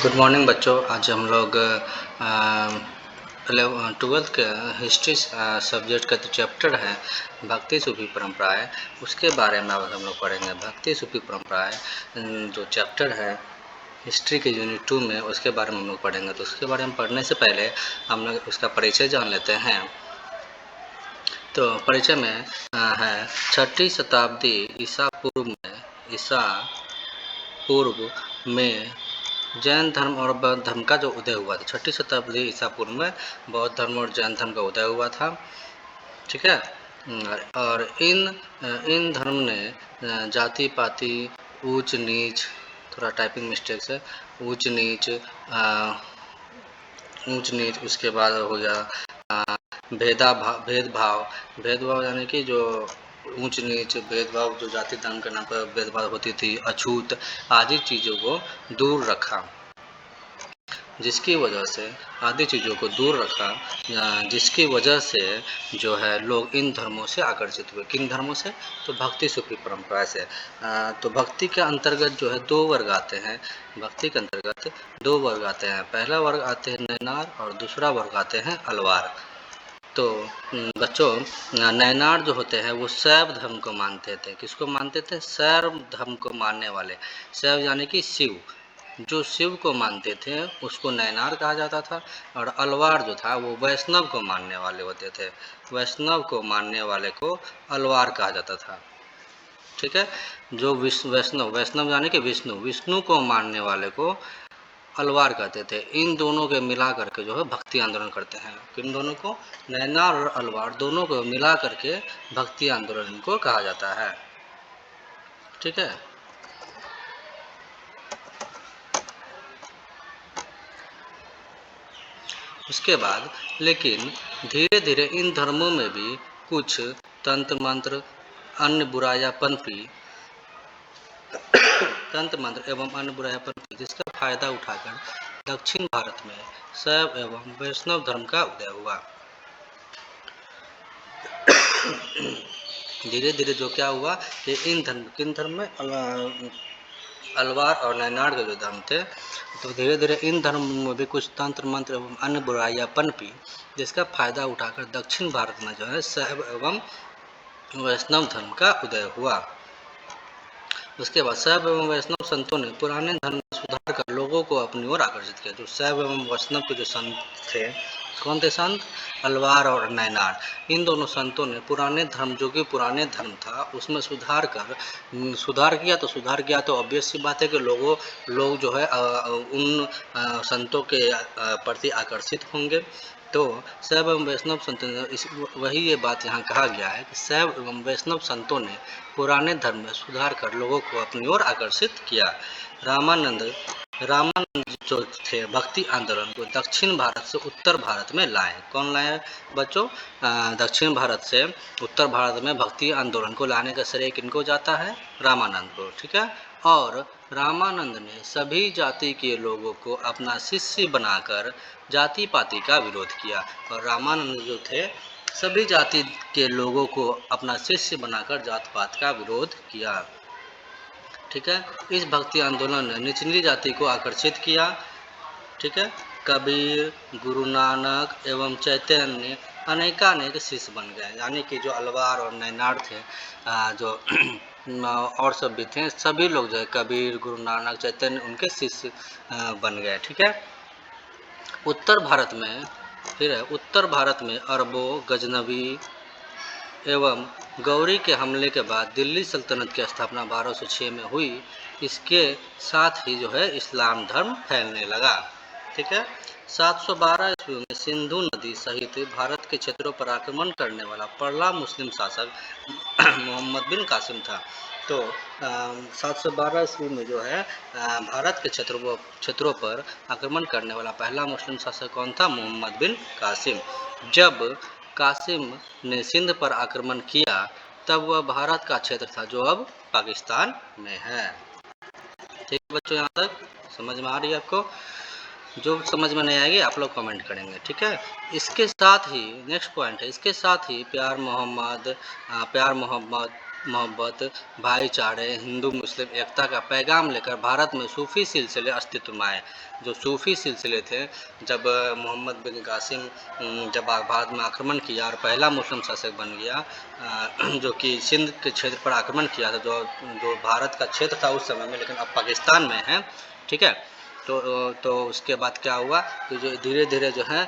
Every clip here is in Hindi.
गुड मॉर्निंग बच्चों। आज हम लोग 12th के हिस्ट्री सब्जेक्ट का जो चैप्टर है भक्ति सूफी परंपराएं, उसके बारे में अब हम लोग पढ़ेंगे। भक्ति सूफी परंपराएं जो चैप्टर है हिस्ट्री के यूनिट 2 में, उसके बारे में हम लोग पढ़ेंगे। तो उसके बारे में पढ़ने से पहले हम लोग उसका परिचय जान लेते हैं। तो परिचय में है 6ठी शताब्दी ईसा पूर्व में जैन धर्म और बौद्ध धर्म का जो उदय हुआ था। 6ठी शताब्दी ईसा पूर्व में बौद्ध धर्म और जैन धर्म का उदय हुआ था। ठीक है। और इन धर्म ने जाति पाति, ऊंच नीच, थोड़ा टाइपिंग मिस्टेक्स है, ऊंच नीच, उसके बाद हो गया भेदभाव यानी कि जो ऊंच नीच भेदभाव, जो जाति धर्म के नाम पर भेदभाव होती थी, अछूत आदि चीज़ों को दूर रखा, जिसकी वजह से आदि चीज़ों को दूर रखा, जिसकी वजह से जो है लोग इन धर्मों से आकर्षित हुए। किन धर्मों से? तो भक्ति सूफी परंपरा से। तो भक्ति के अंतर्गत जो है दो वर्ग आते हैं। भक्ति के अंतर्गत दो वर्ग आते हैं। पहला वर्ग आते हैं नैनार और दूसरा वर्ग आते हैं अलवार। तो बच्चों, नैनार जो होते हैं वो शैव धर्म को मानते थे। किसको मानते थे? शैव धर्म को मानने वाले। शैव यानी कि शिव, जो शिव को मानते थे उसको नैनार कहा जाता था। और अलवार जो था वो वैष्णव को मानने वाले होते थे। वैष्णव को मानने वाले को अलवार कहा जाता था। ठीक है। जो वैष्णव यानी कि विष्णु को मानने वाले को अलवार कहते थे। इन दोनों के मिला करके जो है भक्ति आंदोलन करते हैं। किन दोनों को? नैनार और अलवार, दोनों को मिला करके भक्ति आंदोलन को कहा जाता है। ठीक है। उसके बाद लेकिन धीरे धीरे इन धर्मों में भी कुछ तंत्र मंत्र अन्य बुराइयां पनपी जिसका फायदा उठाकर दक्षिण भारत में शैव एवं वैष्णव धर्म का उदय हुआ। धीरे धीरे जो क्या हुआ कि किन धर्म में अलवार और नैनार के जो धर्म थे, तो धीरे धीरे इन धर्म में भी कुछ तंत्र मंत्र एवं अन्य बुराइयां पनपी, जिसका फायदा उठाकर दक्षिण भारत में जो है शैव एवं वैष्णव धर्म का उदय हुआ। उसके बाद शैव एवं वैष्णव संतों ने पुराने धर्म में सुधार कर लोगों को अपनी ओर आकर्षित किया। जो शैव एवं वैष्णव के जो संत थे, कौन थे संत? अलवार और नैनार। इन दोनों संतों ने पुराने धर्म, जो कि पुराने धर्म था, उसमें सुधार किया तो ऑब्वियस सी बात है कि लोग जो है उन संतों के प्रति आकर्षित होंगे। तो शैव एवं वैष्णव संतों ने वही ये बात यहाँ कहा गया है कि शैव एवं वैष्णव संतों ने पुराने धर्म में सुधार कर लोगों को अपनी ओर आकर्षित किया। रामानंद जो थे भक्ति आंदोलन को दक्षिण भारत से उत्तर भारत में लाए। कौन लाए बच्चों? दक्षिण भारत से उत्तर भारत में भक्ति आंदोलन को लाने का श्रेय किनको जाता है? रामानंद को। ठीक है। और रामानंद ने सभी जाति के लोगों को अपना शिष्य बनाकर जाति पाति का विरोध किया। और रामानंद जो थे सभी जाति के लोगों को अपना शिष्य बनाकर जात पात का विरोध किया। ठीक है। इस भक्ति आंदोलन ने निचली जाति को आकर्षित किया। ठीक है। कबीर, गुरु नानक एवं चैतन्य अनेक शिष्य बन गए। यानी कि जो अलवार और नैनार थे, जो और सब भी थे, सभी लोग जो है कबीर, गुरु नानक, चैतन्य, उनके शिष्य बन गए। ठीक है। उत्तर भारत में अरबों, गजनवी एवं गौरी के हमले के बाद दिल्ली सल्तनत की स्थापना 1206 में हुई। इसके साथ ही जो है इस्लाम धर्म फैलने लगा। ठीक है। 712 ईस्वी में सिंधु नदी सहित भारत के क्षेत्रों पर आक्रमण करने वाला पहला मुस्लिम शासक मोहम्मद बिन कासिम था। तो 712 ईस्वी में जो है भारत के क्षेत्रों पर आक्रमण करने वाला पहला मुस्लिम शासक कौन था? मोहम्मद बिन कासिम। जब कासिम ने सिंध पर आक्रमण किया तब वह भारत का क्षेत्र था जो अब पाकिस्तान में है। ठीक है बच्चों, यहाँ तक समझ में आ रही है आपको? जो समझ में नहीं आएगी आप लोग कमेंट करेंगे। ठीक है। इसके साथ ही नेक्स्ट पॉइंट है, इसके साथ ही प्यार मोहम्मद मोहब्बत, भाईचारे, हिंदू मुस्लिम एकता का पैगाम लेकर भारत में सूफ़ी सिलसिले अस्तित्व में आए। जो सूफ़ी सिलसिले थे, जब मोहम्मद बिन कासिम जब भारत में आक्रमण किया और पहला मुस्लिम शासक बन गया, जो कि सिंध के क्षेत्र पर आक्रमण किया था, जो जो भारत का क्षेत्र था उस समय में, लेकिन अब पाकिस्तान में है, ठीक है। तो उसके बाद क्या हुआ कि जो धीरे धीरे जो है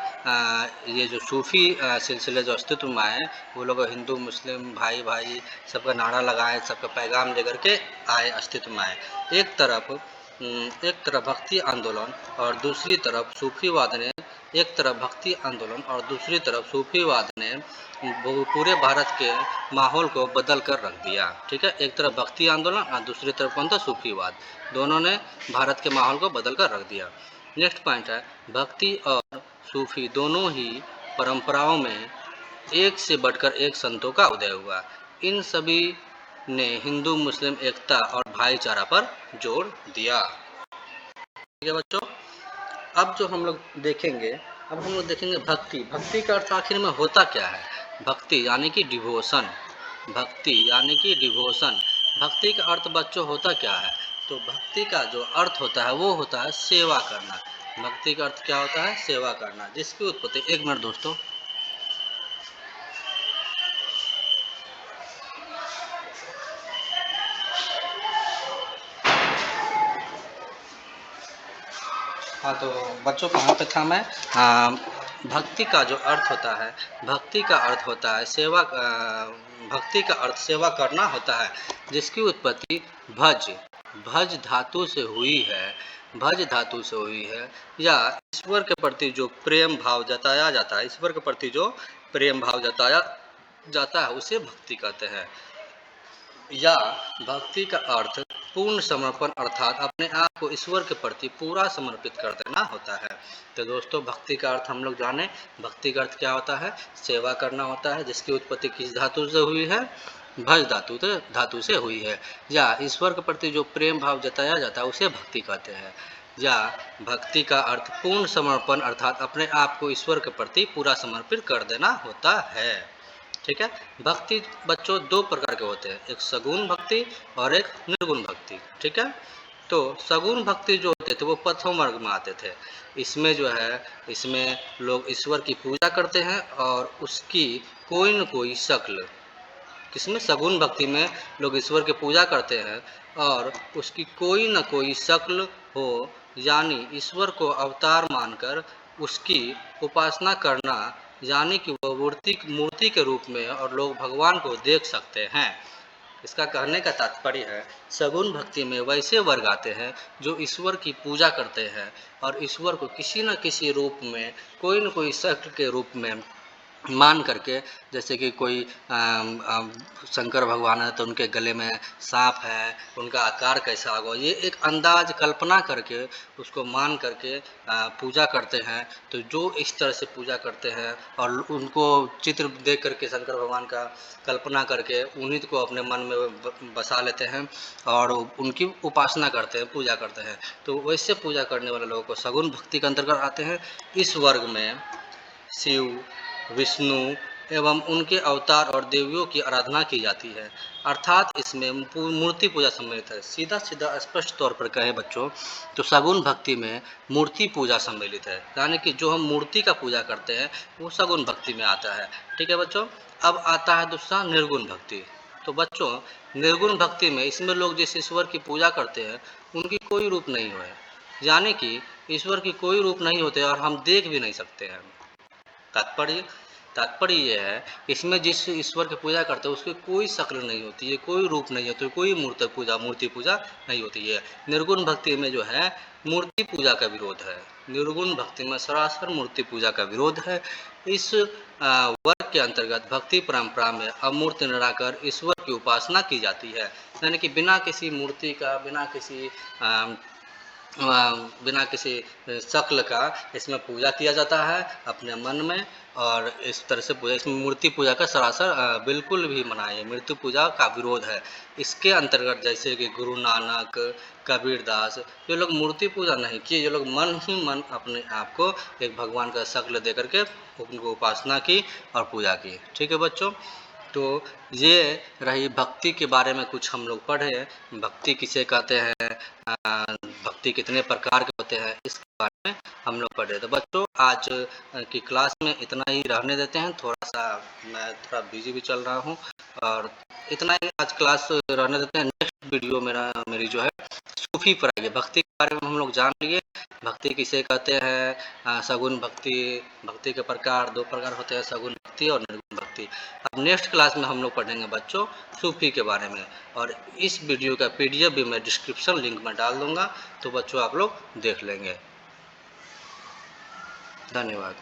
ये जो सूफ़ी सिलसिले जो अस्तित्व में आए, वो लोग हिंदू मुस्लिम भाई भाई सबका नारा लगाए, सबका पैगाम लेकर के आए, अस्तित्व में आए। एक तरफ एक तरफ भक्ति आंदोलन और दूसरी तरफ सूफीवाद ने एक तरफ भक्ति आंदोलन और दूसरी तरफ सूफीवाद ने पूरे भारत के माहौल को बदल कर रख दिया, ठीक है। एक तरफ भक्ति आंदोलन और दूसरी तरफ कौन था, सूफीवाद। दोनों ने भारत के माहौल को बदल कर रख दिया। नेक्स्ट पॉइंट है, भक्ति और सूफी दोनों ही परंपराओं में एक से बढ़कर एक संतों का उदय हुआ। इन सभी ने हिंदू मुस्लिम एकता और भाईचारा पर जोर दिया, ठीक है बच्चों। अब जो हम लोग देखेंगे, अब हम लोग देखेंगे भक्ति। भक्ति का अर्थ आखिर में होता क्या है? भक्ति यानी कि डिवोशन। भक्ति यानी कि डिवोशन। भक्ति का अर्थ बच्चों होता क्या है? तो भक्ति का जो अर्थ होता है वो होता है सेवा करना। भक्ति का अर्थ क्या होता है? सेवा करना, जिसकी उत्पत्ति, एक मिनट दोस्तों, हाँ तो बच्चों कहाँ पे था मैं? भक्ति का जो अर्थ होता है, भक्ति का अर्थ होता है सेवा। भक्ति का अर्थ सेवा करना होता है, जिसकी उत्पत्ति भज भज धातु से हुई है। भज धातु से हुई है, या ईश्वर के प्रति जो प्रेम भाव जताया जाता है, ईश्वर के प्रति जो प्रेम भाव जताया जाता है उसे भक्ति कहते हैं। या भक्ति का अर्थ पूर्ण समर्पण अर्थात अपने आप को ईश्वर के प्रति पूरा समर्पित कर देना होता है। तो दोस्तों भक्ति का अर्थ हम लोग जाने। भक्ति का अर्थ क्या होता है? सेवा करना होता है, जिसकी उत्पत्ति किस धातु से हुई है? भज धातु से हुई है। या ईश्वर के प्रति जो प्रेम भाव जताया जाता है उसे भक्ति कहते हैं। या भक्ति का अर्थ पूर्ण समर्पण अर्थात अपने आप को ईश्वर के प्रति पूरा समर्पित कर देना होता है, ठीक है। भक्ति बच्चों दो प्रकार के होते हैं, एक सगुण भक्ति और एक निर्गुण भक्ति, ठीक है। तो सगुण भक्ति जो होते थे वो प्रथम वर्ग में आते थे। इसमें जो है, इसमें लोग ईश्वर की पूजा करते हैं और उसकी कोई न कोई शक्ल, किसमें? सगुण भक्ति में लोग ईश्वर की पूजा करते हैं और उसकी कोई न कोई शक्ल हो, यानी ईश्वर को अवतार मानकर उसकी उपासना करना, यानी कि वो मूर्ति के रूप में और लोग भगवान को देख सकते हैं। इसका कहने का तात्पर्य है, सगुण भक्ति में वैसे वर्ग आते हैं जो ईश्वर की पूजा करते हैं और ईश्वर को किसी न किसी रूप में, कोई न कोई शक्ल के रूप में मान करके, जैसे कि कोई शंकर भगवान है तो उनके गले में सांप है, उनका आकार कैसा होगा, ये एक अंदाज कल्पना करके उसको मान करके पूजा करते हैं। तो जो इस तरह से पूजा करते हैं और उनको चित्र देख करके शंकर भगवान का कल्पना करके उन्हीं को अपने मन में बसा लेते हैं और उनकी उपासना करते हैं, पूजा करते हैं। तो वैसे पूजा करने वाले लोगों को सगुण भक्ति के अंतर्गत आते हैं। इस वर्ग में शिव, विष्णु एवं उनके अवतार और देवियों की आराधना की जाती है, अर्थात इसमें मूर्ति पूजा सम्मिलित है। सीधा सीधा स्पष्ट तौर पर कहें बच्चों तो सगुण भक्ति में मूर्ति पूजा सम्मिलित है, यानी कि जो हम मूर्ति का पूजा करते हैं वो सगुण भक्ति में आता है, ठीक है बच्चों। अब आता है दूसरा निर्गुण भक्ति। तो बच्चों निर्गुण भक्ति में इसमें लोग जिस ईश्वर की पूजा करते हैं उनकी कोई रूप नहीं है, यानी कि ईश्वर की कोई रूप नहीं होते और हम देख भी नहीं सकते हैं। तात्पर्य ये है, इसमें जिस ईश्वर की पूजा करते हैं उसकी कोई शक्ल नहीं होती है, कोई रूप नहीं होती, कोई मूर्ति पूजा नहीं होती है। निर्गुण भक्ति में जो है मूर्ति पूजा का विरोध है। निर्गुण भक्ति में सरासर मूर्ति पूजा का विरोध है। इस वर्ग के अंतर्गत भक्ति परंपरा में अमूर्त निराकर ईश्वर की उपासना की जाती है, यानी कि बिना किसी मूर्ति का, बिना किसी शक्ल का इसमें पूजा किया जाता है अपने मन में। और इस तरह से पूजा, इसमें मूर्ति पूजा का सरासर बिल्कुल भी मना है, मूर्ति पूजा का विरोध है। इसके अंतर्गत जैसे कि गुरु नानक, कबीरदास, ये लोग मूर्ति पूजा नहीं किए, ये लोग मन ही मन अपने आप को एक भगवान का शक्ल दे करके उनको उपासना की और पूजा की, ठीक है बच्चों। तो ये रही भक्ति के बारे में कुछ हम लोग पढ़े। भक्ति किसे कहते हैं, भक्ति कितने प्रकार के होते हैं, इसके बारे में हम लोग पढ़े। तो बच्चों आज की क्लास में इतना ही रहने देते हैं, थोड़ा सा मैं थोड़ा बिजी भी चल रहा हूँ, और इतना ही आज क्लास रहने देते हैं। नेक्स्ट वीडियो मेरी जो है सूफी पर आइए। भक्ति के बारे में हम लोग जान लिए, भक्ति किसे कहते हैं, सगुण भक्ति, भक्ति के प्रकार 2 प्रकार होते हैं, सगुण भक्ति और निर्गुण भक्ति। अब नेक्स्ट क्लास में हम लोग पढ़ेंगे बच्चों सूफी के बारे में, और इस वीडियो का PDF भी मैं डिस्क्रिप्शन लिंक में डाल दूंगा, तो बच्चों आप लोग देख लेंगे। धन्यवाद।